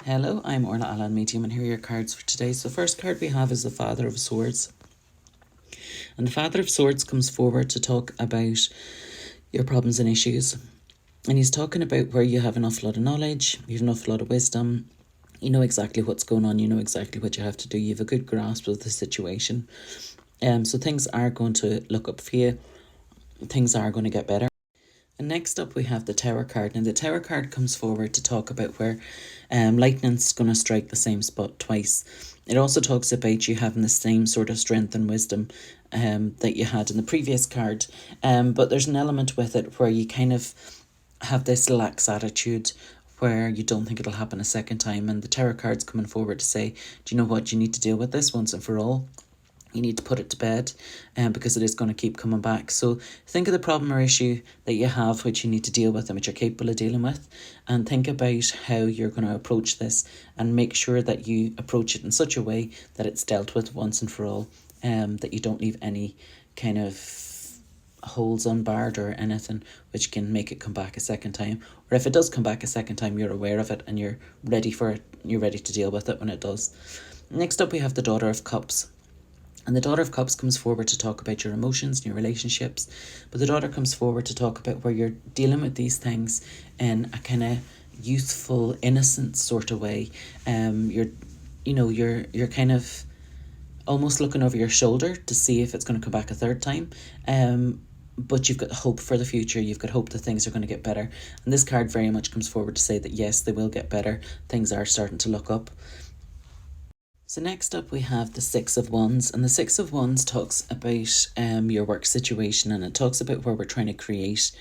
Hello, I'm Orla Allen Medium, and here are your cards for today. So the first card we have is the Father of Swords. And the Father of Swords comes forward to talk about your problems and issues. And he's talking about where you have an awful lot of knowledge, you have an awful lot of wisdom, you know exactly what's going on, you know exactly what you have to do, you have a good grasp of the situation. So things are going to look up for you, things are going to get better. And next up we have the Tower card. Now the Tower card comes forward to talk about where lightning's going to strike the same spot twice. It also talks about you having the same sort of strength and wisdom that you had in the previous card. But there's an element with it where you kind of have this lax attitude where you don't think it'll happen a second time. And the Tower card's coming forward to say, do you know what, you need to deal with this once and for all. You need to put it to bed because it is going to keep coming back. So think of the problem or issue that you have, which you need to deal with and which you're capable of dealing with, and think about how you're going to approach this and make sure that you approach it in such a way that it's dealt with once and for all, that you don't leave any kind of holes unbarred or anything which can make it come back a second time. Or if it does come back a second time, you're aware of it and you're ready for it. You're ready to deal with it when it does. Next up, we have the Daughter of Cups. And the Daughter of Cups comes forward to talk about your emotions and your relationships. But the Daughter comes forward to talk about where you're dealing with these things in a kind of youthful, innocent sort of way. You're kind of almost looking over your shoulder to see if it's going to come back a third time. But you've got hope for the future. You've got hope that things are going to get better. And this card very much comes forward to say that yes, they will get better. Things are starting to look up. So next up we have the Six of Wands, and the Six of Wands talks about your work situation, and it talks about where we're trying to create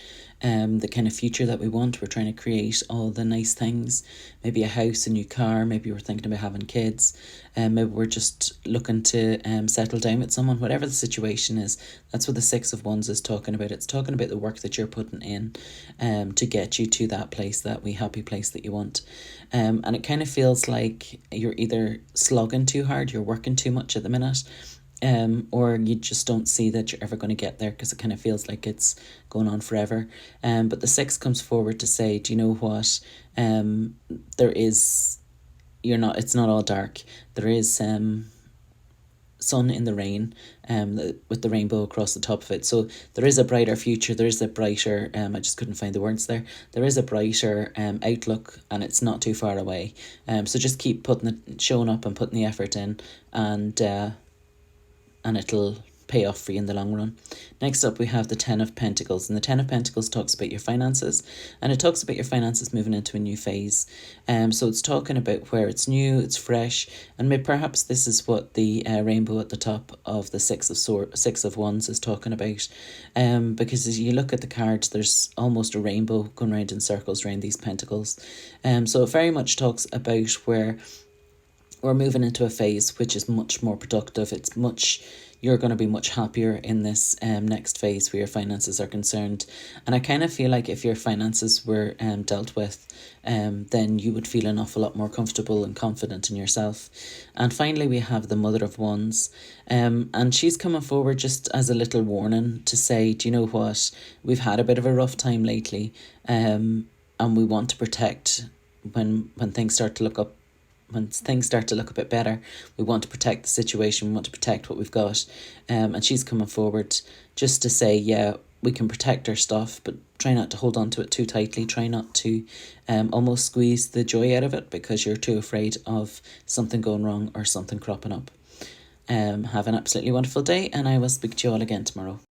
the kind of future that we want. We're trying to create all the nice things, maybe a house, a new car, maybe we're thinking about having kids, maybe we're just looking to settle down with someone. Whatever the situation is, that's what the Six of Wands is talking about. It's talking about the work that you're putting in to get you to that place, that wee happy place that you want. And it kind of feels like you're either slogging too hard, you're working too much at the minute, or you just don't see that you're ever going to get there because it kind of feels like it's going on forever. But the Six comes forward to say, do you know what? It's not all dark. There is sun in the rain, with the rainbow across the top of it. So there is a brighter future. There is a brighter, I just couldn't find the words there. There is a brighter outlook, and it's not too far away. So just keep showing up and putting the effort in, and it'll pay off for you in the long run. Next up we have the Ten of Pentacles, and the Ten of Pentacles talks about your finances, and it talks about your finances moving into a new phase. So it's talking about where it's new, it's fresh, and perhaps this is what the rainbow at the top of the Six of Wands is talking about. Because as you look at the cards, there's almost a rainbow going round in circles around these pentacles. So it very much talks about where we're moving into a phase which is much more productive. You're going to be much happier in this next phase where your finances are concerned. And I kind of feel like if your finances were dealt with, then you would feel an awful lot more comfortable and confident in yourself. And finally, we have the Mother of Wands. And she's coming forward just as a little warning to say, do you know what? We've had a bit of a rough time lately, and we want to protect when things start to look up. When things start to look a bit better, we want to protect the situation, we want to protect what we've got. And she's coming forward just to say, yeah, we can protect our stuff, but try not to hold on to it too tightly. Try not to almost squeeze the joy out of it because you're too afraid of something going wrong or something cropping up. Have an absolutely wonderful day, and I will speak to you all again tomorrow.